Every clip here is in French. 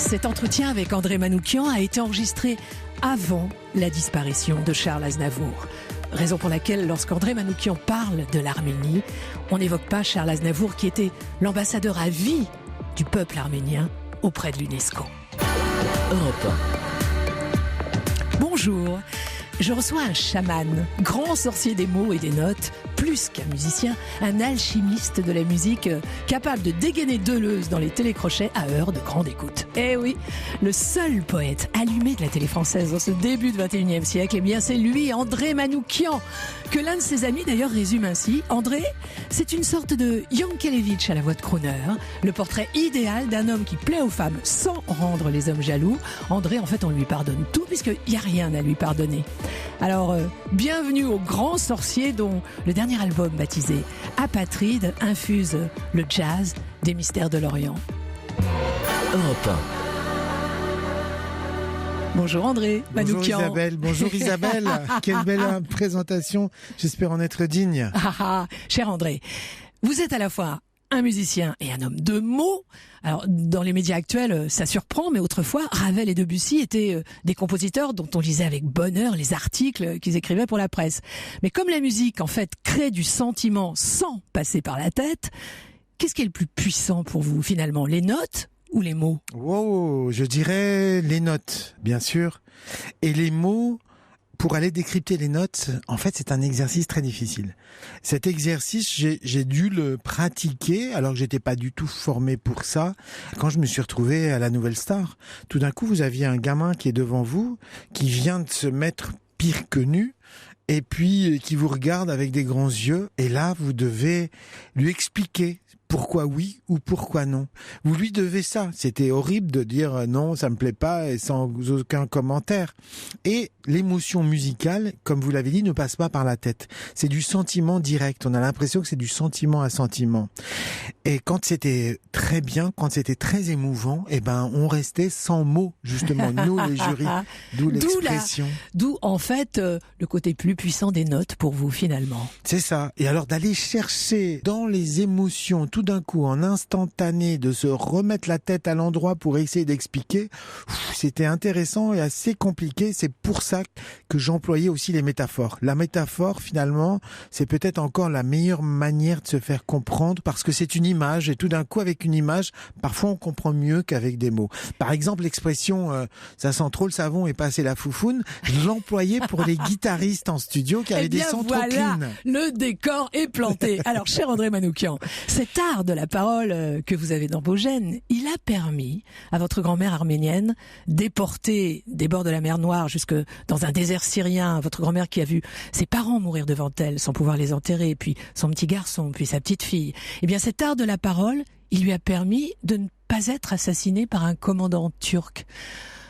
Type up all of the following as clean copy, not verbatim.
Cet entretien avec André Manoukian a été enregistré avant la disparition de Charles Aznavour. Raison pour laquelle, lorsqu'André Manoukian parle de l'Arménie, on n'évoque pas Charles Aznavour qui était l'ambassadeur à vie du peuple arménien auprès de l'UNESCO. Europe 1. Bonjour, je reçois un chaman, grand sorcier des mots et des notes, plus qu'un musicien, un alchimiste de la musique capable de dégainer Deleuze dans les télécrochets à heure de grande écoute. Eh oui, le seul poète allumé de la télé française dans ce début du XXIe siècle, eh bien c'est lui, André Manoukian, que l'un de ses amis d'ailleurs résume ainsi. André, c'est une sorte de Yankelevitch à la voix de crooner, le portrait idéal d'un homme qui plaît aux femmes sans rendre les hommes jaloux. André, en fait, on lui pardonne tout puisqu'il n'y a rien à lui pardonner. Alors, bienvenue au grand sorcier dont le dernier album baptisé Apatride infuse le jazz des mystères de l'Orient. Europe 1. Bonjour André Manoukian. Bonjour Isabelle. Quelle belle présentation, j'espère en être digne. Cher André, vous êtes à la fois un musicien et un homme de mots. Alors, dans les médias actuels, ça surprend, mais autrefois, Ravel et Debussy étaient des compositeurs dont on lisait avec bonheur les articles qu'ils écrivaient pour la presse. Mais comme la musique, en fait, crée du sentiment sans passer par la tête, qu'est-ce qui est le plus puissant pour vous, finalement, les notes ou les mots ? Wow, je dirais les notes, bien sûr. Et les mots, pour aller décrypter les notes, en fait, c'est un exercice très difficile. Cet exercice, j'ai dû le pratiquer, alors que j'étais pas du tout formé pour ça, quand je me suis retrouvé à la Nouvelle Star. Tout d'un coup, vous aviez un gamin qui est devant vous, qui vient de se mettre pire que nu, et puis qui vous regarde avec des grands yeux, et là, vous devez lui expliquer pourquoi oui ou pourquoi non. Vous lui devez ça. C'était horrible de dire non, ça me plaît pas et sans aucun commentaire. Et l'émotion musicale, comme vous l'avez dit, ne passe pas par la tête. C'est du sentiment direct. On a l'impression que c'est du sentiment à sentiment. Et quand c'était très bien, quand c'était très émouvant, eh ben, on restait sans mots, justement, nous, les jurys. D'où l'expression. D'où, en fait, le côté plus puissant des notes pour vous, finalement. C'est ça. Et alors, d'aller chercher dans les émotions, tout d'un coup, en instantané, de se remettre la tête à l'endroit pour essayer d'expliquer, c'était intéressant et assez compliqué. C'est pour ça que j'employais aussi les métaphores. La métaphore, finalement, c'est peut-être encore la meilleure manière de se faire comprendre parce que c'est une image et tout d'un coup, avec une image, parfois on comprend mieux qu'avec des mots. Par exemple, l'expression ça sent trop le savon et passer la foufoune, je l'employais pour les guitaristes en studio qui avaient des sons trop clean. Le décor est planté. Alors, cher André Manoukian, cet art de la parole que vous avez dans vos gènes, il a permis à votre grand-mère arménienne déporter des bords de la mer Noire jusque dans un désert syrien, votre grand-mère qui a vu ses parents mourir devant elle sans pouvoir les enterrer, puis son petit garçon, puis sa petite fille. Eh bien, cet art de la parole, il lui a permis de ne pas être assassiné par un commandant turc.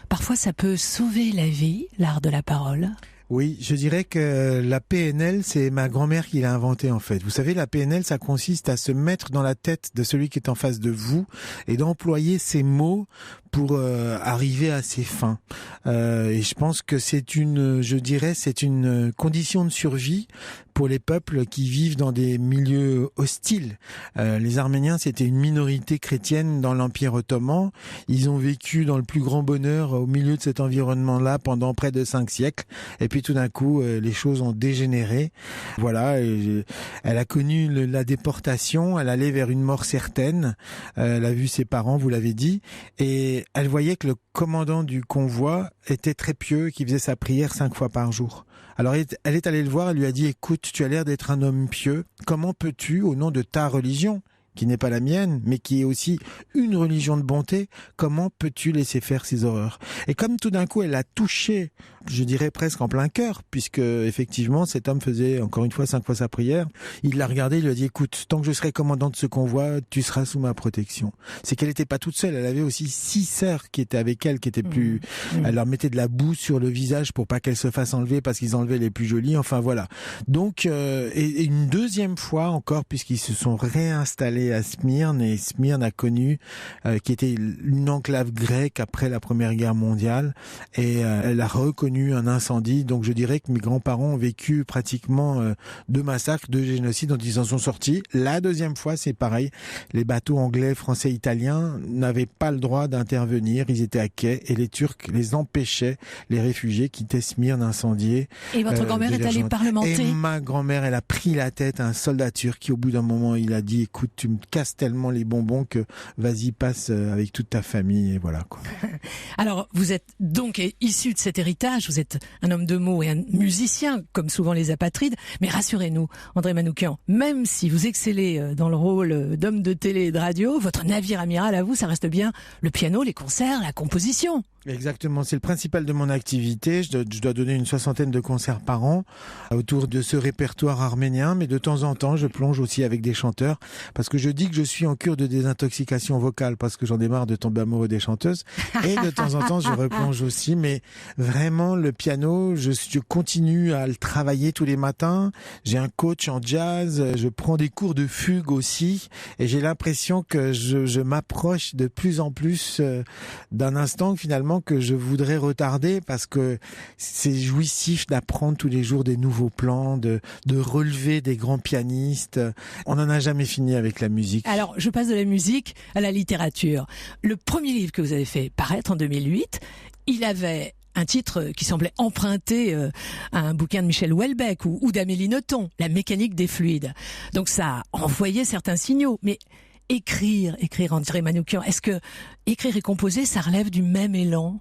Parfois, ça peut sauver la vie, l'art de la parole. Oui, je dirais que la PNL, c'est ma grand-mère qui l'a inventé en fait. Vous savez, la PNL, ça consiste à se mettre dans la tête de celui qui est en face de vous et d'employer ces mots pour arriver à ses fins. Et je pense que c'est une condition de survie pour les peuples qui vivent dans des milieux hostiles. Les Arméniens, c'était une minorité chrétienne dans l'Empire ottoman. Ils ont vécu dans le plus grand bonheur au milieu de cet environnement-là pendant près de 5 siècles. Et puis tout d'un coup, les choses ont dégénéré. Voilà, elle a connu la déportation, elle allait vers une mort certaine. Elle a vu ses parents, vous l'avez dit, et elle voyait que le commandant du convoi était très pieux, qui faisait sa prière 5 fois par jour. Alors elle est allée le voir, elle lui a dit « Écoute, tu as l'air d'être un homme pieux, comment peux-tu, au nom de ta religion, qui n'est pas la mienne, mais qui est aussi une religion de bonté, comment peux-tu laisser faire ces horreurs ?» Et comme tout d'un coup, elle a touché, je dirais presque en plein cœur, puisque effectivement, cet homme faisait encore une fois 5 fois sa prière, il l'a regardé, il lui a dit « Écoute, tant que je serai commandant de ce convoi, tu seras sous ma protection. » C'est qu'elle n'était pas toute seule, elle avait aussi 6 sœurs qui étaient avec elle, qui étaient plus... Elle leur mettait de la boue sur le visage pour pas qu'elles se fassent enlever, parce qu'ils enlevaient les plus jolies, enfin voilà. Donc, et une deuxième fois encore, puisqu'ils se sont réinstallés allé à Smyrne, et Smyrne a connu, qui était une enclave grecque après la Première Guerre mondiale, et elle a reconnu un incendie. Donc je dirais que mes grands-parents ont vécu pratiquement 2 massacres, 2 génocides dont ils en sont sortis. La deuxième fois, c'est pareil. Les bateaux anglais, français, italiens n'avaient pas le droit d'intervenir. Ils étaient à quai et les Turcs les empêchaient, les réfugiés quittaient Smyrne incendiée. Et votre grand-mère est allée parlementer? Et ma grand-mère, elle a pris la tête à un soldat turc qui, au bout d'un moment, il a dit, écoute, tu me casses tellement les bonbons que vas-y, passe avec toute ta famille, et voilà, quoi. Alors, vous êtes donc issu de cet héritage, vous êtes un homme de mots et un musicien, comme souvent les apatrides, mais rassurez-nous, André Manoukian, même si vous excellez dans le rôle d'homme de télé et de radio, votre navire amiral à vous, ça reste bien le piano, les concerts, la composition. Exactement, c'est le principal de mon activité. Je dois donner une 60aine de concerts par an autour de ce répertoire arménien, mais de temps en temps, je plonge aussi avec des chanteurs, parce que je dis que je suis en cure de désintoxication vocale, parce que j'en ai marre de tomber amoureux des chanteuses, et de temps en temps, je replonge aussi, mais vraiment, le piano, je continue à le travailler tous les matins. J'ai un coach en jazz, je prends des cours de fugue aussi, et j'ai l'impression que je m'approche de plus en plus d'un instant finalement que je voudrais retarder, parce que c'est jouissif d'apprendre tous les jours des nouveaux plans, de relever des grands pianistes. On n'en a jamais fini avec la musique. Alors, je passe de la musique à la littérature. Le premier livre que vous avez fait paraître en 2008, il avait un titre qui semblait emprunté à un bouquin de Michel Houellebecq ou d'Amélie Nothomb, La mécanique des fluides. Donc ça a envoyé certains signaux, mais écrire André Manoukian, est-ce que écrire et composer, ça relève du même élan ?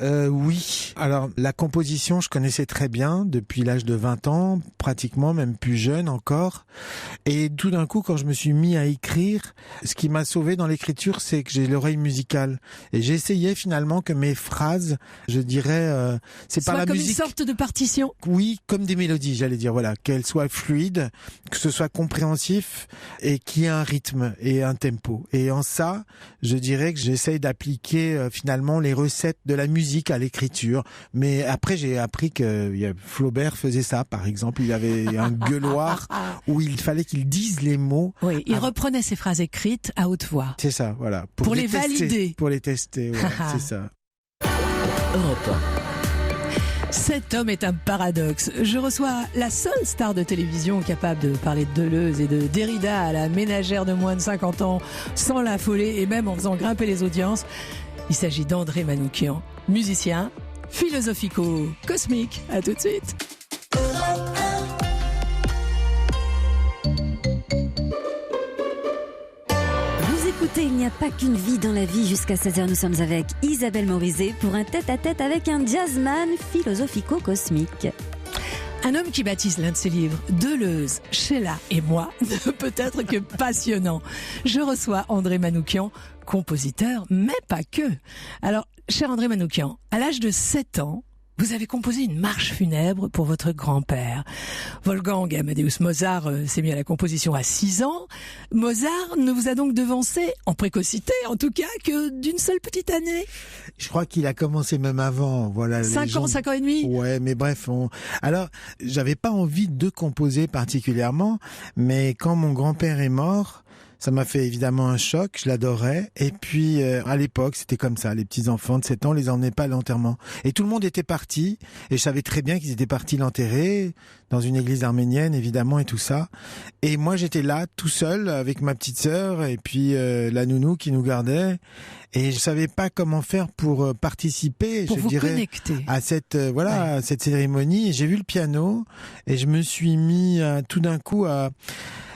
Oui. Alors, la composition, je connaissais très bien depuis l'âge de 20 ans, pratiquement, même plus jeune encore. Et tout d'un coup, quand je me suis mis à écrire, ce qui m'a sauvé dans l'écriture, c'est que j'ai l'oreille musicale. Et j'essayais finalement que mes phrases, je dirais, c'est pas la comme musique. Une sorte de partition. Oui, comme des mélodies, j'allais dire, voilà. Qu'elles soient fluides, que ce soit compréhensif et qu'il y ait un rythme et un tempo. Et en ça, je dirais que j'essaye d'appliquer finalement les recettes de la musique à l'écriture, mais après j'ai appris que Flaubert faisait ça, par exemple. Il avait un gueuloir où il fallait qu'il dise les mots. Oui, il reprenait ses phrases écrites à haute voix. C'est ça, voilà. Pour les valider. Pour les tester, ouais, c'est ça. Europe 1. Cet homme est un paradoxe. Je reçois la seule star de télévision capable de parler de Deleuze et de Derrida à la ménagère de moins de 50 ans sans l'affoler et même en faisant grimper les audiences. Il s'agit d'André Manoukian, musicien, philosophico-cosmique. À tout de suite. Vous écoutez Il n'y a pas qu'une vie dans la vie. Jusqu'à 16h, nous sommes avec Isabelle Morizet pour un tête-à-tête avec un jazzman philosophico-cosmique. Un homme qui baptise l'un de ses livres Deleuze, Sheila et moi ne peut être que passionnant. Je reçois André Manoukian, compositeur, mais pas que. Alors, cher André Manoukian, à l'âge de 7 ans, vous avez composé une marche funèbre pour votre grand-père. Wolfgang Amadeus Mozart s'est mis à la composition à 6 ans. Mozart ne vous a donc devancé, en précocité en tout cas, que d'une seule petite année. Je crois qu'il a commencé même avant. Voilà. 5 ans et demi. Ouais, mais bref. Alors, j'avais pas envie de composer particulièrement, mais quand mon grand-père est mort, ça m'a fait évidemment un choc, je l'adorais. Et puis, à l'époque, c'était comme ça. Les petits enfants de 7 ans, on les emmenait pas à l'enterrement. Et tout le monde était parti. Et je savais très bien qu'ils étaient partis l'enterrer dans une église arménienne, évidemment, et tout ça. Et moi, j'étais là, tout seul, avec ma petite sœur, et puis la nounou qui nous gardait. Et je savais pas comment faire pour participer, pour je vous dirais, connecter à cette à cette cérémonie. Et j'ai vu le piano, et je me suis mis tout d'un coup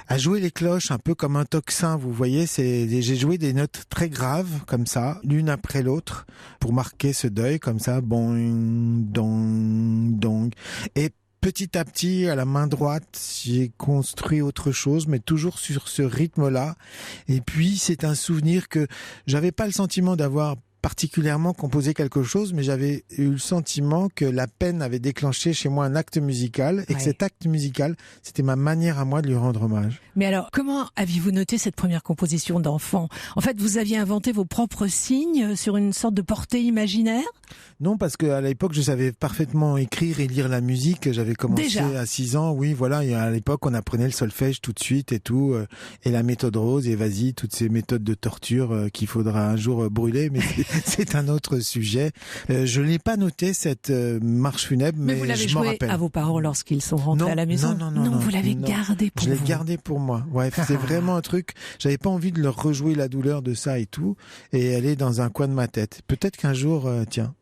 à jouer les cloches un peu comme un tocsin, vous voyez, j'ai joué des notes très graves comme ça, l'une après l'autre, pour marquer ce deuil comme ça, boing, dong, dong. Et petit à petit, à la main droite, j'ai construit autre chose, mais toujours sur ce rythme-là. Et puis, c'est un souvenir que j'avais pas le sentiment d'avoir particulièrement composé quelque chose, mais j'avais eu le sentiment que la peine avait déclenché chez moi un acte musical, et que cet acte musical, c'était ma manière à moi de lui rendre hommage. Mais alors, comment aviez-vous noté cette première composition d'enfant ? En fait, vous aviez inventé vos propres signes sur une sorte de portée imaginaire ? Non, parce qu'à l'époque, je savais parfaitement écrire et lire la musique. J'avais commencé Déjà. à 6 ans, oui, voilà. Et à l'époque, on apprenait le solfège tout de suite et tout. Et la méthode Rose, et vas-y, toutes ces méthodes de torture qu'il faudra un jour brûler, mais c'est un autre sujet. Je l'ai pas noté, cette marche funèbre, Mais mais vous l'avez je m'en joué rappelle. à vos parents lorsqu'ils sont rentrés Non, à la maison? non, vous l'avez non. gardé pour Je l'ai vous. gardé pour moi. Ouais, c'est vraiment un truc. J'avais pas envie de leur rejouer la douleur de ça et tout. Et elle est dans un coin de ma tête. Peut-être qu'un jour, tiens.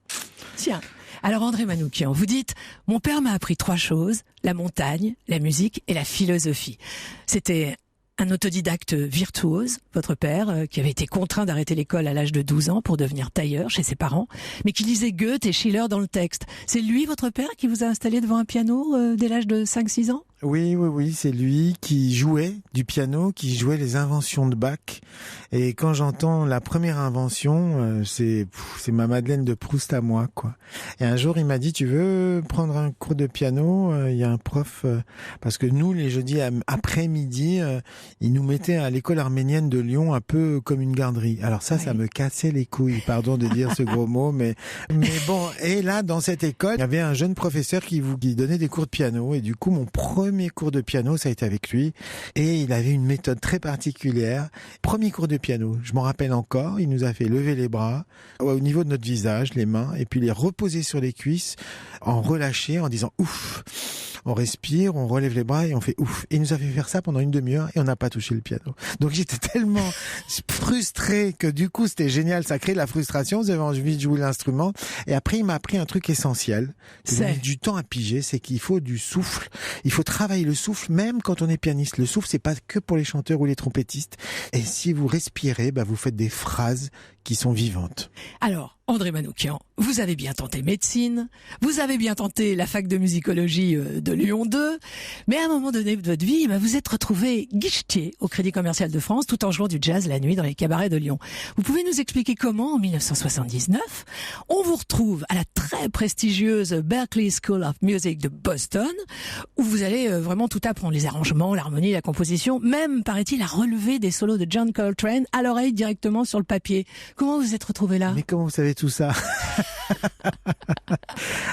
Tiens. Alors André Manoukian, vous dites « Mon père m'a appris 3 choses, la montagne, la musique et la philosophie ». C'était un autodidacte virtuose, votre père, qui avait été contraint d'arrêter l'école à l'âge de 12 ans pour devenir tailleur chez ses parents, mais qui lisait Goethe et Schiller dans le texte. C'est lui, votre père, qui vous a installé devant un piano dès l'âge de 5-6 ans ? Oui, c'est lui qui jouait du piano, qui jouait les inventions de Bach. Et quand j'entends la première invention, c'est ma Madeleine de Proust à moi, quoi. Et un jour, il m'a dit, tu veux prendre un cours de piano? Il y a un prof, parce que nous, les jeudis après-midi, il nous mettait à l'école arménienne de Lyon un peu comme une garderie. Alors ça me cassait les couilles, pardon de dire ce gros mot, mais bon. Et là, dans cette école, il y avait un jeune professeur qui donnait des cours de piano. Et du coup, mon premier cours de piano, ça a été avec lui. Et il avait une méthode très particulière. Premier cours de piano, je m'en rappelle encore. Il nous a fait lever les bras au niveau de notre visage, les mains, et puis les reposer sur les cuisses, en relâcher, en disant ouf. On respire, on relève les bras et on fait ouf. Et il nous a fait faire ça pendant une demi-heure et on n'a pas touché le piano. Donc j'étais tellement frustré que du coup c'était génial, ça crée de la frustration, vous avez envie de jouer l'instrument. Et après il m'a appris un truc essentiel, que j'ai mis du temps à piger, c'est qu'il faut du souffle. Il faut travailler le souffle même quand on est pianiste. Le souffle c'est pas que pour les chanteurs ou les trompettistes. Et si vous respirez, vous faites des phrases qui sont vivantes. Alors, André Manoukian, vous avez bien tenté médecine, vous avez bien tenté la fac de musicologie de Lyon 2, mais à un moment donné de votre vie, vous êtes retrouvé guichetier au Crédit Commercial de France tout en jouant du jazz la nuit dans les cabarets de Lyon. Vous pouvez nous expliquer comment, en 1979, on vous retrouve à la très prestigieuse Berklee School of Music de Boston, où vous allez vraiment tout apprendre, les arrangements, l'harmonie, la composition, même, paraît-il, à relever des solos de John Coltrane à l'oreille directement sur le papier. Comment vous êtes retrouvé là? Mais comment vous savez tout ça?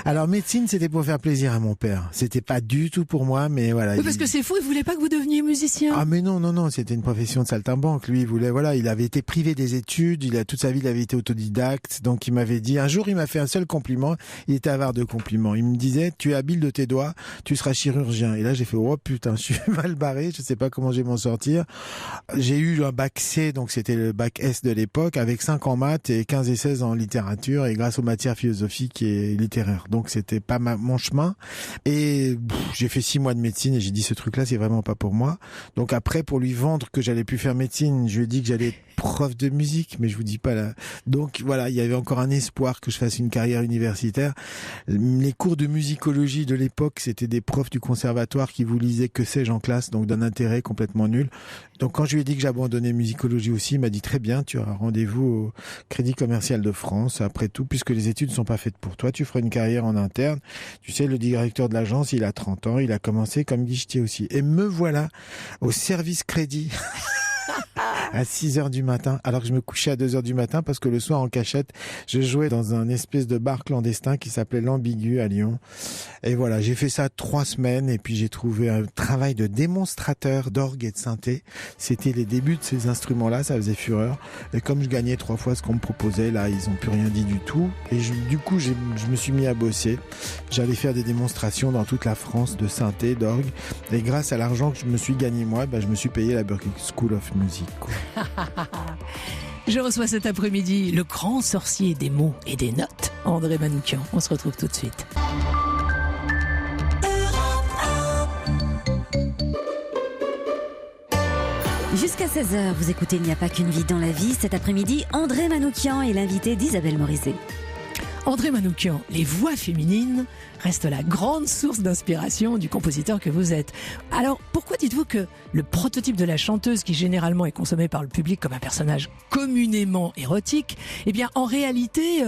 Alors médecine, c'était pour faire plaisir à mon père. C'était pas du tout pour moi, mais voilà. Oui, parce que c'est fou, il voulait pas que vous deveniez musicien. Ah mais non, c'était une profession de saltimbanque. Lui, il voulait, il avait été privé des études, toute sa vie, il avait été autodidacte. Donc il m'avait dit, un jour, il m'a fait un seul compliment. Il était avare de compliments. Il me disait, tu es habile de tes doigts, tu seras chirurgien. Et là, j'ai fait, oh putain, je suis mal barré, je sais pas comment je vais m'en sortir. J'ai eu un bac C, donc c'était le bac S de l'époque, avec 5 en maths et 15 et 16 en littérature, et grâce aux matières philosophiques et littéraires. Donc c'était pas mon chemin. Et j'ai fait 6 mois de médecine et j'ai dit, ce truc-là, c'est vraiment pas pour moi. Donc après, pour lui vendre que j'allais plus faire médecine, je lui ai dit que j'allais être prof de musique, mais je vous dis pas là. Donc voilà, il y avait encore un espoir que je fasse une carrière universitaire. Les cours de musicologie de l'époque, c'était des profs du conservatoire qui vous lisaient que sais-je en classe, donc d'un intérêt complètement nul. Donc quand je lui ai dit que j'abandonnais musicologie aussi, il m'a dit très bien, tu auras rendez-vous au Crédit Commercial de France. Après tout, puisque les études ne sont pas faites pour toi, tu feras une carrière en interne. Tu sais, le directeur de l'agence, il a 30 ans, il a commencé comme guichetier aussi. Et me voilà au service crédit. À 6h du matin, alors que je me couchais à 2h du matin parce que le soir en cachette, je jouais dans un espèce de bar clandestin qui s'appelait l'Ambigu à Lyon. Et voilà, j'ai fait ça 3 semaines et puis j'ai trouvé un travail de démonstrateur d'orgue et de synthé. C'était les débuts de ces instruments-là, ça faisait fureur. Et comme je gagnais 3 fois ce qu'on me proposait, là, ils ont plus rien dit du tout. Et du coup, je me suis mis à bosser. J'allais faire des démonstrations dans toute la France de synthé, d'orgue. Et grâce à l'argent que je me suis gagné moi, je me suis payé la Berklee School of Music, quoi. Je reçois cet après-midi le grand sorcier des mots et des notes, André Manoukian. On se retrouve tout de suite. Jusqu'à 16h, vous écoutez Il n'y a pas qu'une vie dans la vie. Cet après-midi, André Manoukian est l'invité d'Isabelle Morizet. André Manoukian, les voix féminines restent la grande source d'inspiration du compositeur que vous êtes. Alors, pourquoi dites-vous que le prototype de la chanteuse qui généralement est consommé par le public comme un personnage communément érotique, en réalité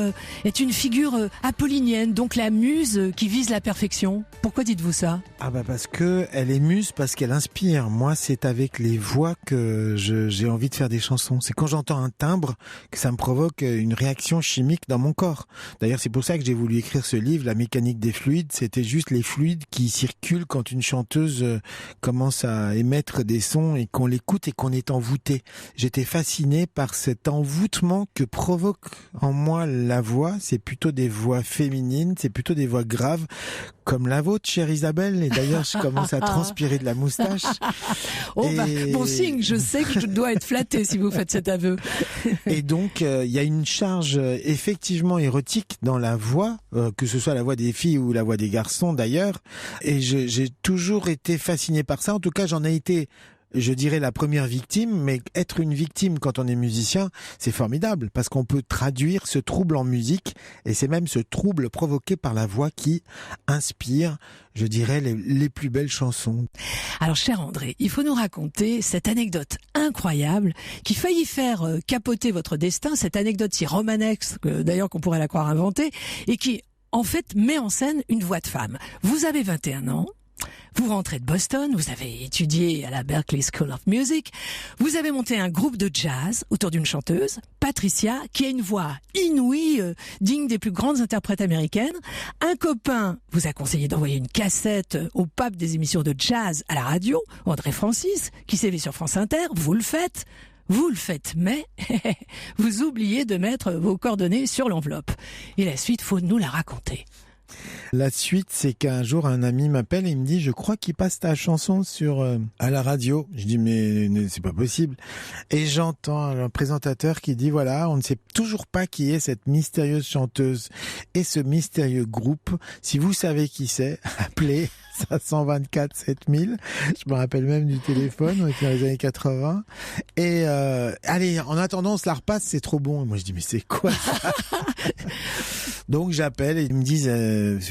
est une figure apollinienne, donc la muse qui vise la perfection? Pourquoi dites-vous ça? Parce que elle est muse, parce qu'elle inspire. Moi, c'est avec les voix que j'ai envie de faire des chansons. C'est quand j'entends un timbre que ça me provoque une réaction chimique dans mon corps. D'ailleurs, c'est pour ça que j'ai voulu écrire ce livre, La mécanique des fluides. C'était juste les fluides qui circulent quand une chanteuse commence à émettre des sons et qu'on l'écoute et qu'on est envoûté. J'étais fasciné par cet envoûtement que provoque en moi la voix. C'est plutôt des voix féminines, c'est plutôt des voix graves, comme la vôtre, chère Isabelle. Et d'ailleurs, je commence à transpirer de la moustache. Bon signe, je sais que je dois être flattée si vous faites cet aveu. Et donc, il y a une charge effectivement érotique dans la voix, que ce soit la voix des filles ou la voix des garçons d'ailleurs. Et j'ai toujours été fasciné par ça. En tout cas, j'en ai été, je dirais, la première victime, mais être une victime quand on est musicien, c'est formidable, parce qu'on peut traduire ce trouble en musique, et c'est même ce trouble provoqué par la voix qui inspire, je dirais, les plus belles chansons. Alors, cher André, il faut nous raconter cette anecdote incroyable qui faillit faire capoter votre destin, cette anecdote si romanesque, d'ailleurs qu'on pourrait la croire inventée, et qui, en fait, met en scène une voix de femme. Vous avez 21 ans. Vous rentrez de Boston, vous avez étudié à la Berklee School of Music, vous avez monté un groupe de jazz autour d'une chanteuse, Patricia, qui a une voix inouïe, digne des plus grandes interprètes américaines. Un copain vous a conseillé d'envoyer une cassette au pape des émissions de jazz à la radio, André Francis, qui s'évit sur France Inter. Vous le faites, mais vous oubliez de mettre vos coordonnées sur l'enveloppe. Et la suite, faut nous la raconter. La suite, c'est qu'un jour, un ami m'appelle et il me dit, je crois qu'il passe ta chanson à la radio. Je dis, mais c'est pas possible. Et j'entends un présentateur qui dit, voilà, on ne sait toujours pas qui est cette mystérieuse chanteuse et ce mystérieux groupe. Si vous savez qui c'est, appelez 524 7000. Je me rappelle même du téléphone, on était dans les années 80. Et allez, en attendant, on se la repasse, c'est trop bon. Et moi, je dis, mais c'est quoi ça? Donc j'appelle et ils me disent,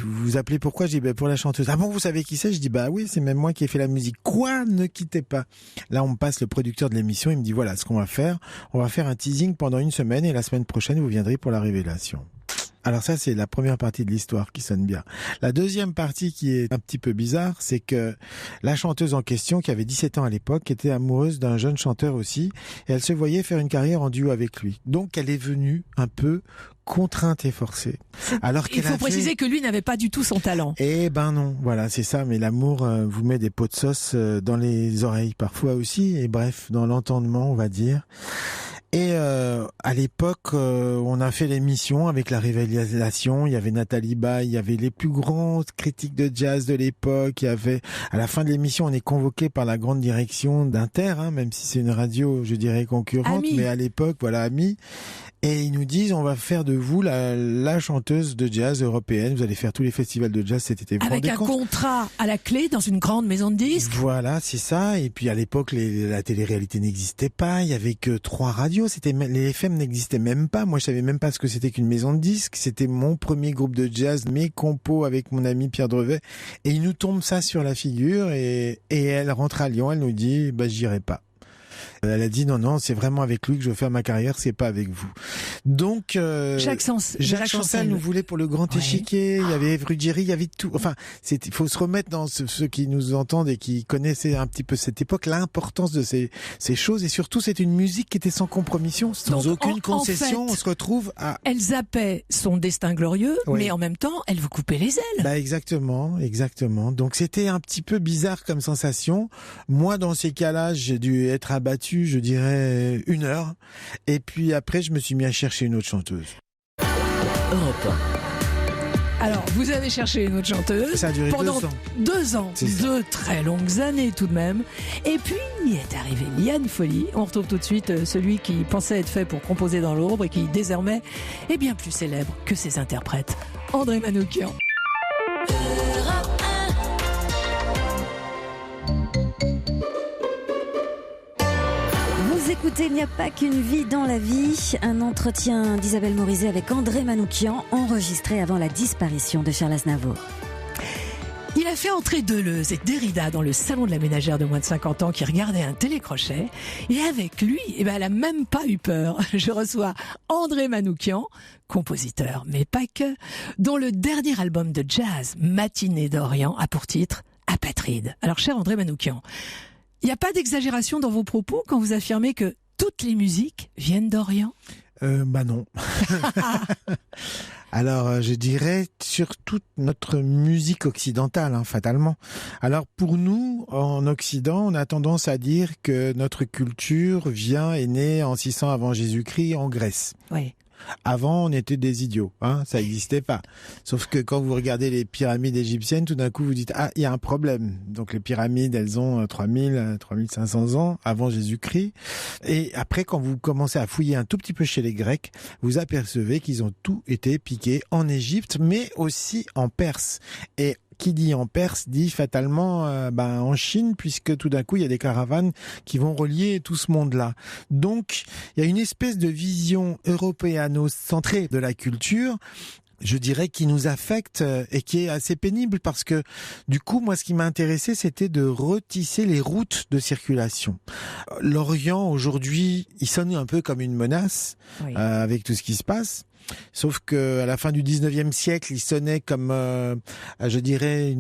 vous appelez pourquoi? Je dis, pour la chanteuse. Ah bon, vous savez qui c'est? Je dis, bah oui, c'est même moi qui ai fait la musique. Quoi? Ne quittez pas. Là, on me passe le producteur de l'émission, il me dit, voilà ce qu'on va faire. On va faire un teasing pendant une semaine et la semaine prochaine, vous viendrez pour la révélation. Alors ça, c'est la première partie de l'histoire qui sonne bien. La deuxième partie qui est un petit peu bizarre, c'est que la chanteuse en question, qui avait 17 ans à l'époque, était amoureuse d'un jeune chanteur aussi, et elle se voyait faire une carrière en duo avec lui. Donc elle est venue un peu contrainte et forcée. Alors il faut préciser que lui n'avait pas du tout son talent. Eh ben non, voilà, c'est ça, mais l'amour vous met des pots de sauce dans les oreilles parfois aussi, et bref, dans l'entendement, on va dire. Et à l'époque, on a fait l'émission avec la révélation. Il y avait Nathalie Baye, il y avait les plus grands critiques de jazz de l'époque. Il y avait, à la fin de l'émission, on est convoqué par la grande direction d'Inter, même si c'est une radio, je dirais concurrente, mais à l'époque, voilà, Ami. Et ils nous disent, on va faire de vous la chanteuse de jazz européenne. Vous allez faire tous les festivals de jazz cet été. Avec un contrat à la clé dans une grande maison de disques. Voilà, c'est ça. Et puis à l'époque, la télé-réalité n'existait pas. Il y avait que 3 radios. Les FM n'existaient même pas. Moi, je savais même pas ce que c'était qu'une maison de disques. C'était mon premier groupe de jazz, mes compos avec mon ami Pierre Drevet. Et il nous tombe ça sur la figure. Et elle rentre à Lyon. Elle nous dit, j'irai pas. Elle a dit non, c'est vraiment avec lui que je veux faire ma carrière, c'est pas avec vous. Donc Jacques Chancel nous voulait pour le Grand Échiquier, il y avait Ève Ruggieri, il y avait tout. Enfin, il faut se remettre dans ceux qui nous entendent et qui connaissaient un petit peu cette époque, l'importance de ces choses, et surtout c'est une musique qui était sans compromission, sans aucune concession. En fait, on se retrouve à... Elle zappait son destin glorieux, mais en même temps, elle vous coupait les ailes. Exactement. Donc c'était un petit peu bizarre comme sensation. Moi, dans ces cas-là, j'ai dû être abattu, je dirais 1 heure. Et puis après, je me suis mis à chercher une autre chanteuse. Europe 1. Alors, vous avez cherché une autre chanteuse. Ça a duré pendant 2 ans. 2 très longues années tout de même. Et puis, est arrivé Liane Folly. On retrouve tout de suite celui qui pensait être fait pour composer dans l'ombre et qui, désormais, est bien plus célèbre que ses interprètes. André Manoukian. Écoutez, il n'y a pas qu'une vie dans la vie. Un entretien d'Isabelle Morizet avec André Manoukian, enregistré avant la disparition de Charles Aznavour. Il a fait entrer Deleuze et Derrida dans le salon de la ménagère de moins de 50 ans qui regardait un télécrochet. Et avec lui, elle a même pas eu peur. Je reçois André Manoukian, compositeur, mais pas que, dont le dernier album de jazz, Matinée d'Orient, a pour titre Apatride. Alors, cher André Manoukian, il n'y a pas d'exagération dans vos propos quand vous affirmez que toutes les musiques viennent d'Orient ? Non. Alors, je dirais sur toute notre musique occidentale, fatalement. Alors, pour nous, en Occident, on a tendance à dire que notre culture est née en 600 avant Jésus-Christ en Grèce. Oui. Avant, on était des idiots, ça n'existait pas. Sauf que quand vous regardez les pyramides égyptiennes, tout d'un coup, vous dites, il y a un problème. Donc les pyramides, elles ont 3500 ans avant Jésus-Christ. Et après, quand vous commencez à fouiller un tout petit peu chez les Grecs, vous apercevez qu'ils ont tout été piqués en Égypte, mais aussi en Perse. Et qui dit en Perse dit fatalement en Chine, puisque tout d'un coup il y a des caravanes qui vont relier tout ce monde-là. Donc il y a une espèce de vision européano-centrée de la culture, je dirais, qui nous affecte et qui est assez pénible, parce que du coup, moi, ce qui m'a intéressé, c'était de retisser les routes de circulation. L'Orient, aujourd'hui, il sonne un peu comme une menace, oui, avec tout ce qui se passe. Sauf que à la fin du 19e siècle, il sonnait comme, je dirais,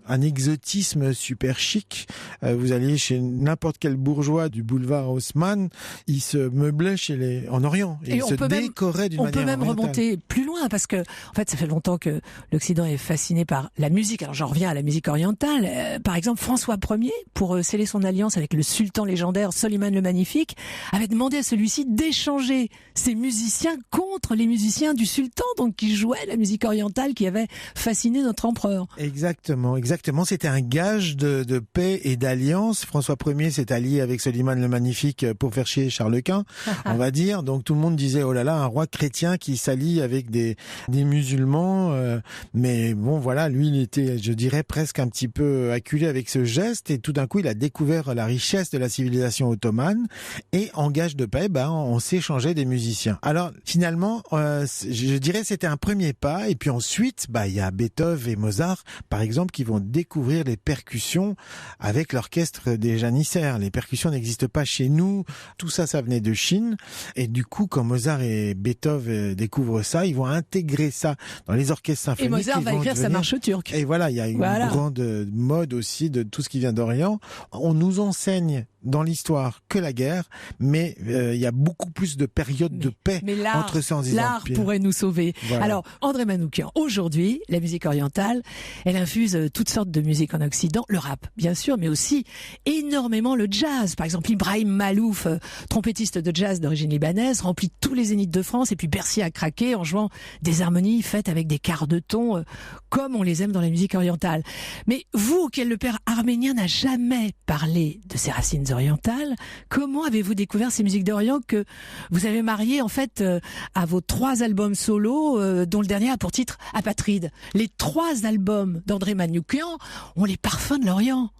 un exotisme super chic. Vous alliez chez n'importe quel bourgeois du boulevard Haussmann, il se meublait en Orient. Et il se décorait d'une manière orientale. On peut même remonter plus loin, parce que, en fait, ça fait longtemps que l'Occident est fasciné par la musique. Alors, j'en reviens à la musique orientale. Par exemple, François Ier, pour sceller son alliance avec le sultan légendaire Soliman le Magnifique, avait demandé à celui-ci d'échanger ses musiciens contre les musiciens du sultan, donc qui jouaient la musique orientale qui avait fasciné notre empereur. Exactement. C'était un gage de paix et d'alliance. François Ier s'est allié avec Soliman le Magnifique pour faire chier Charles Quint, on va dire. Donc tout le monde disait, oh là là, un roi chrétien qui s'allie avec des musulmans. Mais bon, voilà, lui, il était, je dirais, presque un petit peu acculé avec ce geste. Et tout d'un coup, il a découvert la richesse de la civilisation ottomane. Et en gage de paix, on s'échangeait des musiciens. Alors finalement, je dirais c'était un premier pas, et puis ensuite il y a Beethoven et Mozart par exemple qui vont découvrir les percussions avec l'orchestre des janissaires. Les percussions n'existent pas chez nous, tout ça venait de Chine, et du coup quand Mozart et Beethoven découvrent ça, ils vont intégrer ça dans les orchestres symphoniques. Et Mozart va écrire sa marche turque. Et voilà, il y a une grande mode aussi de tout ce qui vient d'Orient. On nous enseigne dans l'histoire que la guerre, mais il y a beaucoup plus de périodes de paix entre ces empires. L'art pourrait nous sauver. Voilà. Alors, André Manoukian, aujourd'hui, la musique orientale, elle infuse toutes sortes de musique en Occident, le rap, bien sûr, mais aussi énormément le jazz. Par exemple, Ibrahim Malouf, trompettiste de jazz d'origine libanaise, remplit tous les zéniths de France, et puis Bercy a craqué en jouant des harmonies faites avec des quarts de ton, comme on les aime dans la musique orientale. Mais vous, auquel le père arménien n'a jamais parlé de ses racines orientales, comment avez-vous découvert ces musiques d'Orient que vous avez mariées en fait à vos 3 albums solo, dont le dernier a pour titre Apatride? Les 3 albums d'André Manoukian ont les parfums de l'Orient.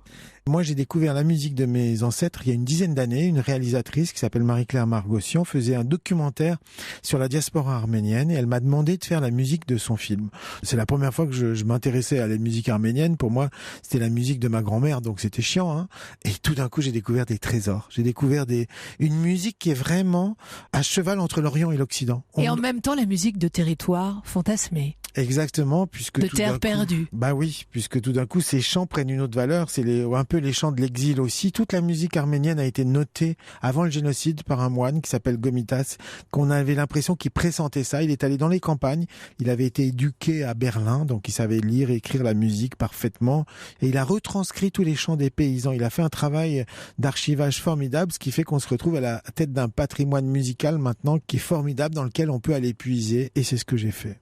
Moi, j'ai découvert la musique de mes ancêtres il y a une dizaine d'années. Une réalisatrice qui s'appelle Marie-Claire Margossian faisait un documentaire sur la diaspora arménienne, et elle m'a demandé de faire la musique de son film. C'est la première fois que je m'intéressais à la musique arménienne. Pour moi, c'était la musique de ma grand-mère, donc c'était chiant, Et tout d'un coup, j'ai découvert des trésors. J'ai découvert une musique qui est vraiment à cheval entre l'Orient et l'Occident. Et en même temps, la musique de territoire fantasmé. Exactement, puisque de terre perdue. Oui, puisque tout d'un coup ces chants prennent une autre valeur, c'est un peu les chants de l'exil aussi. Toute la musique arménienne a été notée avant le génocide par un moine qui s'appelle Gomitas, qu'on avait l'impression qu'il pressentait ça. Il est allé dans les campagnes, il avait été éduqué à Berlin, donc il savait lire et écrire la musique parfaitement, et il a retranscrit tous les chants des paysans. Il a fait un travail d'archivage formidable, ce qui fait qu'on se retrouve à la tête d'un patrimoine musical maintenant qui est formidable, dans lequel on peut aller puiser, et c'est ce que j'ai fait.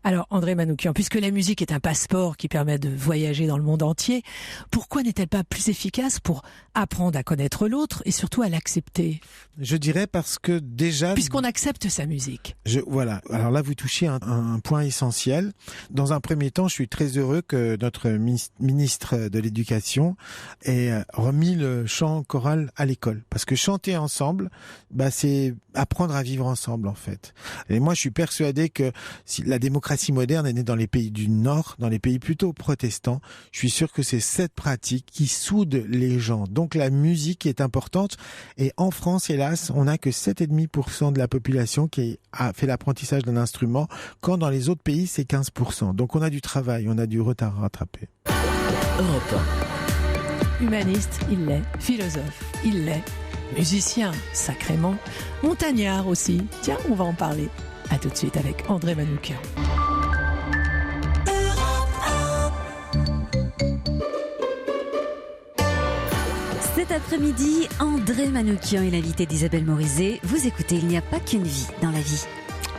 Alors, André Manoukian, puisque la musique est un passeport qui permet de voyager dans le monde entier, pourquoi n'est-elle pas plus efficace pour apprendre à connaître l'autre et surtout à l'accepter? Je dirais parce que déjà... Puisqu'on accepte sa musique. Voilà. Alors là, vous touchez un point essentiel. Dans un premier temps, je suis très heureux que notre ministre de l'Éducation ait remis le chant choral à l'école. Parce que chanter ensemble, c'est apprendre à vivre ensemble, en fait. Et moi, je suis persuadé que si la démocratie moderne est née dans les pays du Nord, dans les pays plutôt protestants, je suis sûr que c'est cette pratique qui soude les gens. Donc la musique est importante, et en France, hélas, on n'a que 7,5% de la population qui a fait l'apprentissage d'un instrument, quand dans les autres pays, c'est 15%. Donc on a du travail, on a du retard à rattraper. Europe. Humaniste, il l'est. Philosophe, il l'est. Musicien, sacrément. Montagnard aussi. Tiens, on va en parler. À tout de suite avec André Manoukian. après-midi, André Manoukian est l'invité d'Isabelle Morizet. Vous écoutez Il n'y a pas qu'une vie dans la vie.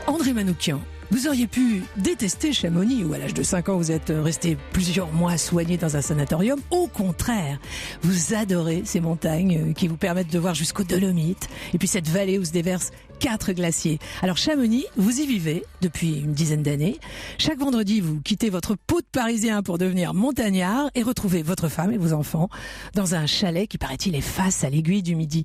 André Manoukian, vous auriez pu détester Chamonix, où à l'âge de 5 ans vous êtes resté plusieurs mois soigné dans un sanatorium. Au contraire, vous adorez ces montagnes qui vous permettent de voir jusqu'aux Dolomites, et puis cette vallée où se déversent 4 glaciers. Alors Chamonix, vous y vivez depuis une dizaine d'années. Chaque vendredi, vous quittez votre peau de Parisien pour devenir montagnard et retrouver votre femme et vos enfants dans un chalet qui, paraît-il, est face à l'aiguille du Midi.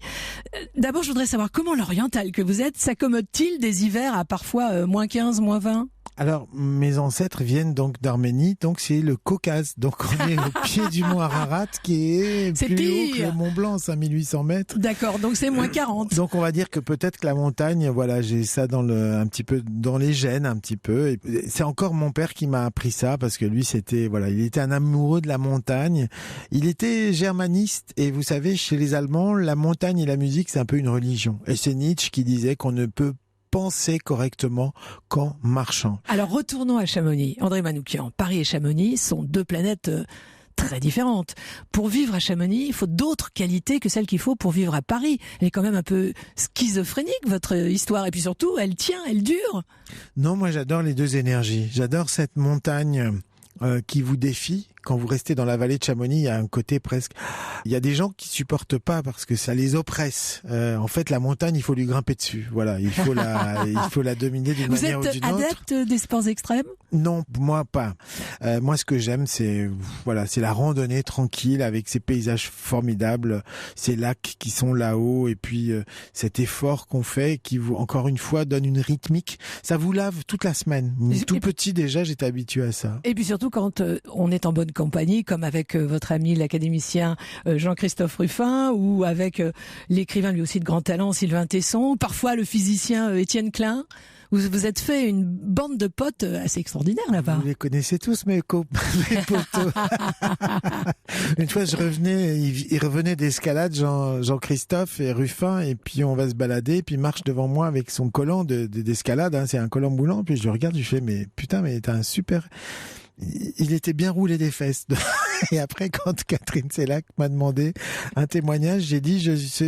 D'abord, je voudrais savoir comment l'oriental que vous êtes s'accommode-t-il des hivers à parfois moins 15, moins 20 ? Alors, mes ancêtres viennent donc d'Arménie, donc c'est le Caucase. Donc on est au pied du mont Ararat qui est plus haut que le Mont Blanc, 5800 mètres. D'accord, donc c'est moins 40. Donc on va dire que peut-être que la montagne, voilà, j'ai ça un petit peu dans les gènes, un petit peu. Et c'est encore mon père qui m'a appris ça parce que lui, il était un amoureux de la montagne. Il était germaniste et vous savez, chez les Allemands, la montagne et la musique, c'est un peu une religion. Et c'est Nietzsche qui disait qu'on ne peut penser correctement qu'en marchant. Alors retournons à Chamonix. André Manoukian, Paris et Chamonix sont deux planètes très différentes. Pour vivre à Chamonix, il faut d'autres qualités que celles qu'il faut pour vivre à Paris. Elle est quand même un peu schizophrénique, votre histoire. Et puis surtout, elle tient, elle dure. Non, moi j'adore les deux énergies. J'adore cette montagne qui vous défie. Quand vous restez dans la vallée de Chamonix, il y a un côté presque... Il y a des gens qui supportent pas parce que ça les oppresse. En fait, la montagne, il faut lui grimper dessus. Voilà, il faut la dominer d'une manière ou d'une autre. Vous êtes adepte des sports extrêmes ? Non, moi pas. Moi, ce que j'aime, c'est la randonnée tranquille avec ces paysages formidables, ces lacs qui sont là-haut et puis cet effort qu'on fait qui vous, encore une fois, donne une rythmique. Ça vous lave toute la semaine. Tout petit déjà, j'étais habitué à ça. Et puis surtout quand on est en bonne compagnie, comme avec votre ami l'académicien Jean-Christophe Ruffin, ou avec l'écrivain lui aussi de grand talent Sylvain Tesson, parfois le physicien Étienne Klein. Vous êtes fait une bande de potes assez extraordinaire là-bas. Vous les connaissez tous, mes potos. Une fois, il revenait d'escalade, Jean-Christophe et Ruffin, et puis on va se balader, puis il marche devant moi avec son collant d'escalade, c'est un collant moulant, puis je le regarde, je fais, mais putain, mais t'as un super... Il était bien roulé des fesses. Et après, quand Catherine Sellac m'a demandé un témoignage, j'ai dit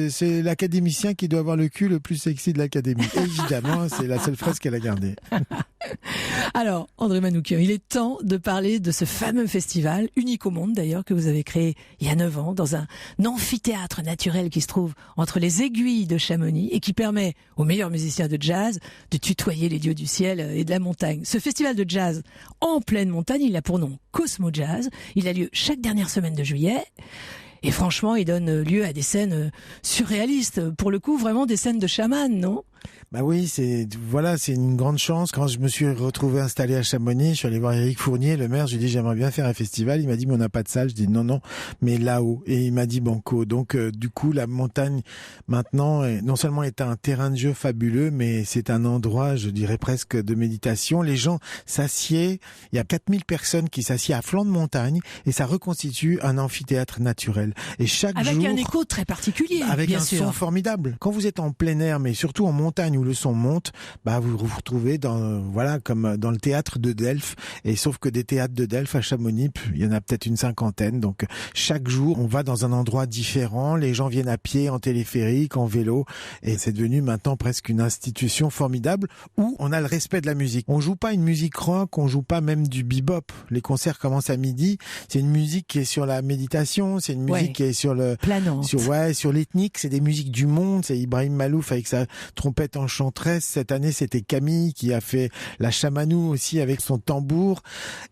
c'est l'académicien qui doit avoir le cul le plus sexy de l'académie. Évidemment, c'est la seule phrase qu'elle a gardée. Alors, André Manoukian, il est temps de parler de ce fameux festival, unique au monde d'ailleurs, que vous avez créé il y a 9 ans, dans un amphithéâtre naturel qui se trouve entre les aiguilles de Chamonix et qui permet aux meilleurs musiciens de jazz de tutoyer les dieux du ciel et de la montagne. Ce festival de jazz en pleine montagne, il a pour nom Cosmo Jazz. Il a lieu chaque dernière semaine de juillet. Et franchement, il donne lieu à des scènes surréalistes. Pour le coup, vraiment des scènes de chaman, non ? Bah oui, c'est une grande chance. Quand je me suis retrouvé installé à Chamonix, je suis allé voir Éric Fournier, le maire, je lui ai dit j'aimerais bien faire un festival. Il m'a dit mais on n'a pas de salle. Je dis non, mais là-haut. Et il m'a dit banco. Donc du coup, la montagne maintenant non seulement est un terrain de jeu fabuleux, mais c'est un endroit, je dirais presque de méditation. Les gens s'assiedent. Il y a 4000 personnes qui s'assiedent à flanc de montagne et ça reconstitue un amphithéâtre naturel. Et chaque jour, avec un écho très particulier, avec bien un sûr. son formidable. Quand vous êtes en plein air, mais surtout en montagne où le son monte, vous vous retrouvez comme dans le théâtre de Delphes. Et sauf que des théâtres de Delphes à Chamonix, il y en a peut-être une 50aine. Donc chaque jour, on va dans un endroit différent. Les gens viennent à pied, en téléphérique, en vélo. Et c'est devenu maintenant presque une institution formidable où on a le respect de la musique. On joue pas une musique rock, on joue pas même du bebop. Les concerts commencent à midi. C'est une musique qui est sur la méditation. C'est une musique qui est sur le planante. Sur l'ethnique. C'est des musiques du monde. C'est Ibrahim Malouf avec sa trompette enchanteresse. Cette année, c'était Camille qui a fait la chamanou aussi avec son tambour.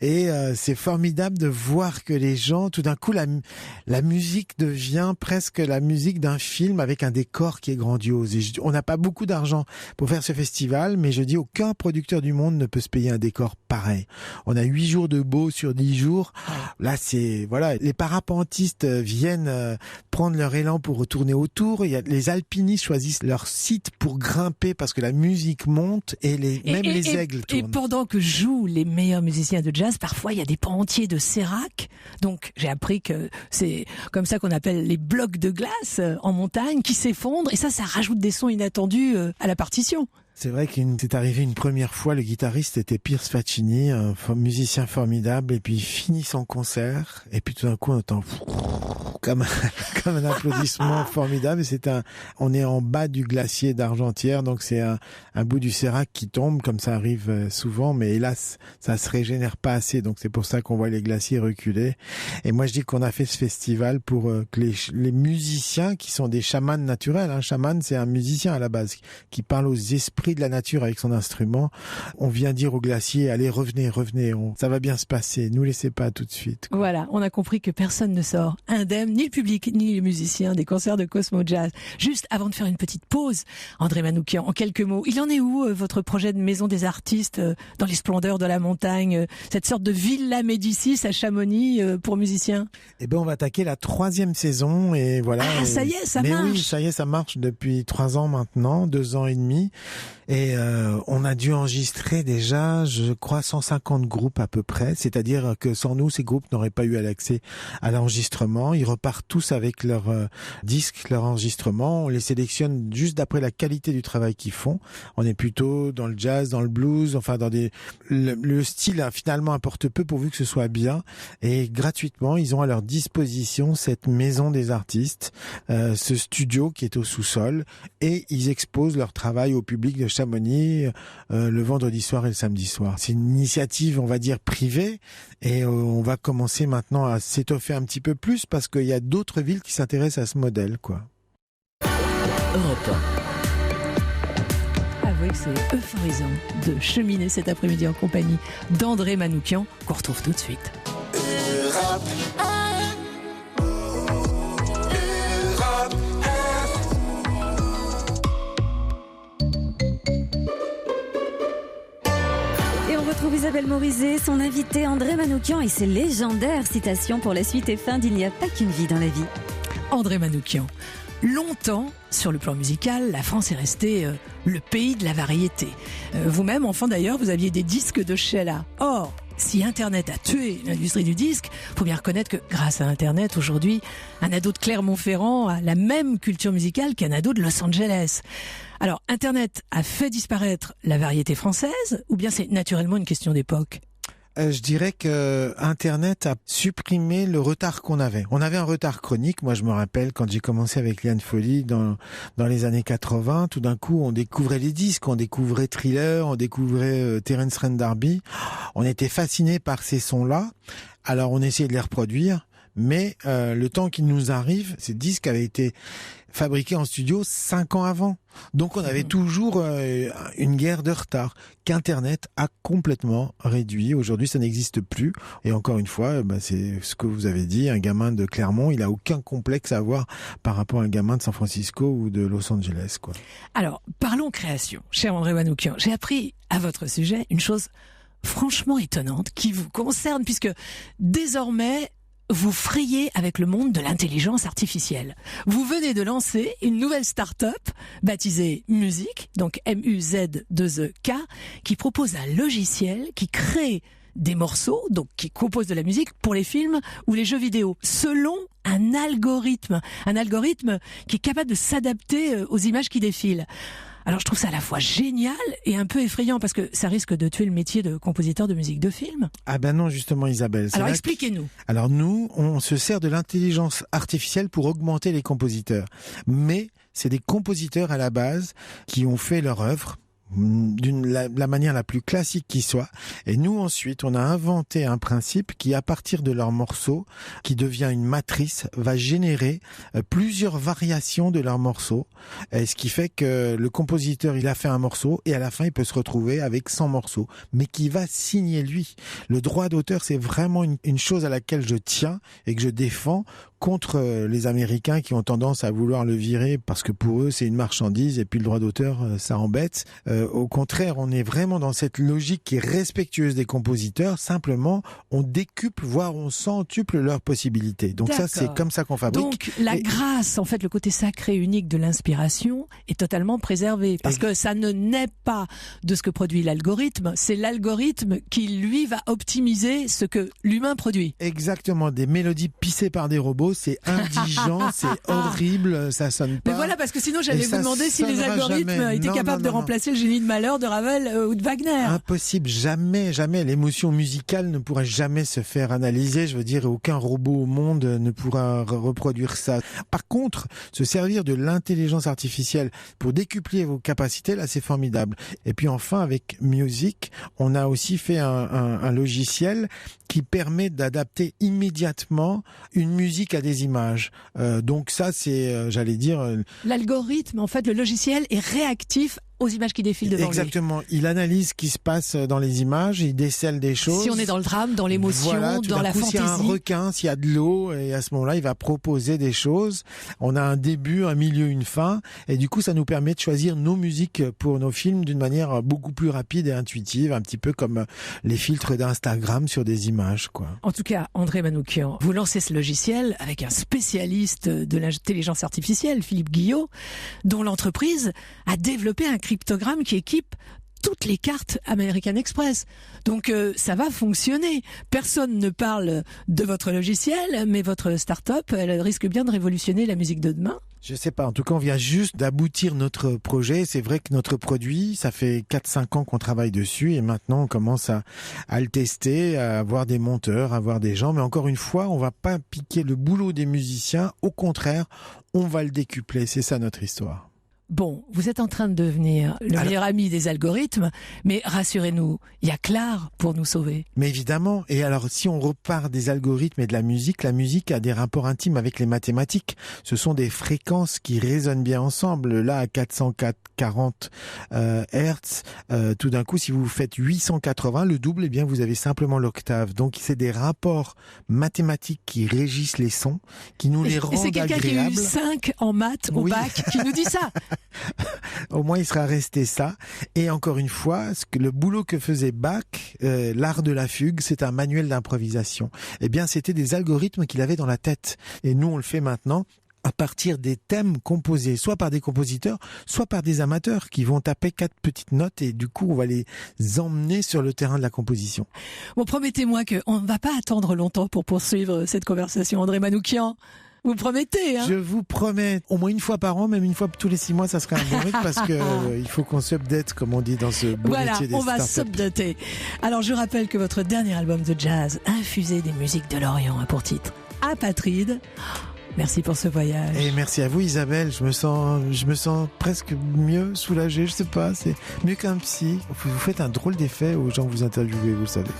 Et c'est formidable de voir que les gens, tout d'un coup, la musique devient presque la musique d'un film avec un décor qui est grandiose. Et on n'a pas beaucoup d'argent pour faire ce festival, mais je dis aucun producteur du monde ne peut se payer un décor pareil. On a 8 jours de beau sur 10 jours. Là, les parapentistes viennent prendre leur élan pour retourner autour. Les alpinistes choisissent leur site pour grimper parce que la musique monte et les aigles tournent. Et pendant que jouent les meilleurs musiciens de jazz, parfois il y a des pans entiers de sérac. Donc j'ai appris que c'est comme ça qu'on appelle les blocs de glace en montagne qui s'effondrent et ça rajoute des sons inattendus à la partition. C'est vrai qu'il s'est arrivé une première fois, le guitariste était Piers Faccini, un musicien formidable, et puis il finit son concert, et puis tout d'un coup on entend comme un applaudissement formidable, et on est en bas du glacier d'Argentière, donc c'est un bout du sérac qui tombe, comme ça arrive souvent, mais hélas, ça se régénère pas assez, donc c'est pour ça qu'on voit les glaciers reculer. Et moi je dis qu'on a fait ce festival pour que les musiciens qui sont des chamans naturels, un chaman c'est un musicien à la base, qui parle aux esprits de la nature avec son instrument. On vient dire au glacier, allez, revenez, ça va bien se passer, nous laissez pas tout de suite. Quoi. Voilà, on a compris que personne ne sort indemne, ni le public, ni les musiciens des concerts de Cosmo Jazz. Juste avant de faire une petite pause, André Manoukian, en quelques mots, il en est où votre projet de maison des artistes dans les splendeurs de la montagne, cette sorte de Villa Médicis à Chamonix pour musiciens? Eh ben, on va attaquer la 3e saison et voilà. Ah, ça y est, ça marche. Oui, ça y est, ça marche depuis 3 ans maintenant, 2 ans et demi. Et on a dû enregistrer déjà, je crois, 150 groupes à peu près. C'est-à-dire que sans nous, ces groupes n'auraient pas eu l'accès à l'enregistrement. Ils repartent tous avec leur disque, leur enregistrement. On les sélectionne juste d'après la qualité du travail qu'ils font. On est plutôt dans le jazz, dans le blues, enfin dans le style finalement importe peu pourvu que ce soit bien. Et gratuitement, ils ont à leur disposition cette maison des artistes, ce studio qui est au sous-sol, et ils exposent leur travail au public de Chamonix le vendredi soir et le samedi soir. C'est une initiative, on va dire, privée, et on va commencer maintenant à s'étoffer un petit peu plus parce qu'il y a d'autres villes qui s'intéressent à ce modèle, quoi. Europe 1. Avouez que c'est euphorisant de cheminer cet après-midi en compagnie d'André Manoukian, qu'on retrouve tout de suite. Europe 1. Retrouve Isabelle Morizet, son invité André Manoukian et ses légendaires citations pour la suite et fin d'Il n'y a pas qu'une vie dans la vie. André Manoukian. Longtemps, sur le plan musical, la France est restée le pays de la variété. Vous-même, enfant d'ailleurs, vous aviez des disques de Sheila. Or, si Internet a tué l'industrie du disque, faut bien reconnaître que grâce à Internet, aujourd'hui, un ado de Clermont-Ferrand a la même culture musicale qu'un ado de Los Angeles. Alors, Internet a fait disparaître la variété française, ou bien c'est naturellement une question d'époque ? Je dirais que Internet a supprimé le retard qu'on avait. On avait un retard chronique. Moi, je me rappelle quand j'ai commencé avec Liane Folly dans les années 80, tout d'un coup, on découvrait les disques, on découvrait Thriller, on découvrait Terence Trent D'Arby. On était fascinés par ces sons-là. Alors, on essayait de les reproduire. Mais le temps qu'il nous arrive, ces disques avaient été fabriqués en studio 5 ans avant. Donc on avait toujours une guerre de retard qu'Internet a complètement réduit. Aujourd'hui, ça n'existe plus. Et encore une fois, c'est ce que vous avez dit, un gamin de Clermont, il a aucun complexe à avoir par rapport à un gamin de San Francisco ou de Los Angeles, quoi. Alors, parlons création. Cher André Manoukian, j'ai appris à votre sujet une chose franchement étonnante qui vous concerne, puisque désormais, vous frayez avec le monde de l'intelligence artificielle. Vous venez de lancer une nouvelle start-up baptisée Music, donc M-U-Z-2-E-K, qui propose un logiciel qui crée des morceaux, donc qui composent de la musique pour les films ou les jeux vidéo, selon un algorithme qui est capable de s'adapter aux images qui défilent. Alors je trouve ça à la fois génial et un peu effrayant parce que ça risque de tuer le métier de compositeur de musique de film. Ah ben non, justement Isabelle. Alors expliquez-nous. Alors nous, on se sert de l'intelligence artificielle pour augmenter les compositeurs. Mais c'est des compositeurs à la base qui ont fait leur œuvre la manière la plus classique qui soit. Et nous, ensuite, on a inventé un principe qui, à partir de leur morceau, qui devient une matrice, va générer plusieurs variations de leur morceau. Et ce qui fait que le compositeur, il a fait un morceau et à la fin, il peut se retrouver avec 100 morceaux, mais qui va signer lui. Le droit d'auteur, c'est vraiment une chose à laquelle je tiens et que je défends contre les Américains qui ont tendance à vouloir le virer parce que pour eux, c'est une marchandise et puis le droit d'auteur, ça embête. Au contraire, on est vraiment dans cette logique qui est respectueuse des compositeurs. Simplement, on décuple, voire on centuple leurs possibilités. Donc ça, c'est comme ça qu'on fabrique. Donc la grâce, en fait, le côté sacré unique de l'inspiration est totalement préservé. Parce que ça ne naît pas de ce que produit l'algorithme. C'est l'algorithme qui, lui, va optimiser ce que l'humain produit. Exactement. Des mélodies pissées par des robots, trop, c'est indigent, c'est horrible, ça sonne pas. Mais voilà, parce que sinon j'allais Et vous ça demander si les sonnera algorithmes jamais. étaient Non, capables non, de non. remplacer le génie de Malheur de Ravel ou de Wagner. Impossible, jamais. L'émotion musicale ne pourra jamais se faire analyser. Je veux dire, aucun robot au monde ne pourra reproduire ça. Par contre, se servir de l'intelligence artificielle pour décupler vos capacités, là, c'est formidable. Et puis enfin, avec Music, on a aussi fait un logiciel qui permet d'adapter immédiatement une musique à des images. Donc ça, c'est, j'allais dire... L'algorithme, en fait, le logiciel est réactif aux images qui défilent devant lui. Exactement. Il analyse ce qui se passe dans les images, il décèle des choses. Si on est dans le drame, dans l'émotion, Voilà, tout dans d'un la coup, fantaisie. S'il y a un requin, s'il y a de l'eau, et à ce moment-là, il va proposer des choses. On a un début, un milieu, une fin. Et du coup, ça nous permet de choisir nos musiques pour nos films d'une manière beaucoup plus rapide et intuitive, un petit peu comme les filtres d'Instagram sur des images, quoi. En tout cas, André Manoukian, vous lancez ce logiciel avec un spécialiste de l'intelligence artificielle, Philippe Guillot, dont l'entreprise a développé un cryptogramme qui équipe toutes les cartes American Express. Donc ça va fonctionner. Personne ne parle de votre logiciel, mais votre start-up, elle risque bien de révolutionner la musique de demain. Je sais pas. En tout cas, on vient juste d'aboutir notre projet. C'est vrai que notre produit, ça fait 4-5 ans qu'on travaille dessus et maintenant on commence à le tester, à avoir des monteurs, à avoir des gens. Mais encore une fois, on va pas piquer le boulot des musiciens. Au contraire, on va le décupler. C'est ça notre histoire. Bon, vous êtes en train de devenir le meilleur ami des algorithmes, mais rassurez-nous, il y a Clare pour nous sauver. Mais évidemment, et alors si on repart des algorithmes et de la musique a des rapports intimes avec les mathématiques. Ce sont des fréquences qui résonnent bien ensemble. Là, à 440 Hertz, tout d'un coup, si vous faites 880, le double, eh bien vous avez simplement l'octave. Donc c'est des rapports mathématiques qui régissent les sons, qui nous les rendent agréables. Et c'est quelqu'un qui a eu 5 en maths au bac qui nous dit ça. Au moins, il sera resté ça. Et encore une fois, le boulot que faisait Bach, l'art de la fugue, c'est un manuel d'improvisation. Eh bien, c'était des algorithmes qu'il avait dans la tête. Et nous, on le fait maintenant à partir des thèmes composés, soit par des compositeurs, soit par des amateurs qui vont taper 4 petites notes et du coup, on va les emmener sur le terrain de la composition. Bon, promettez-moi qu'on ne va pas attendre longtemps pour poursuivre cette conversation, André Manoukian. Vous promettez, hein? Je vous promets, au moins une fois par an, même une fois tous les 6 mois, ça serait un bon rythme parce que il faut qu'on s'update, comme on dit dans ce beau métier des startups. Voilà, on va s'updater. Alors, je rappelle que votre dernier album de jazz, infusé des musiques de l'Orient, a pour titre Apatride. Merci pour ce voyage. Et merci à vous, Isabelle. Je me sens presque mieux, soulagé. Je sais pas, c'est mieux qu'un psy. Vous faites un drôle d'effet aux gens que vous interviewez, vous le savez.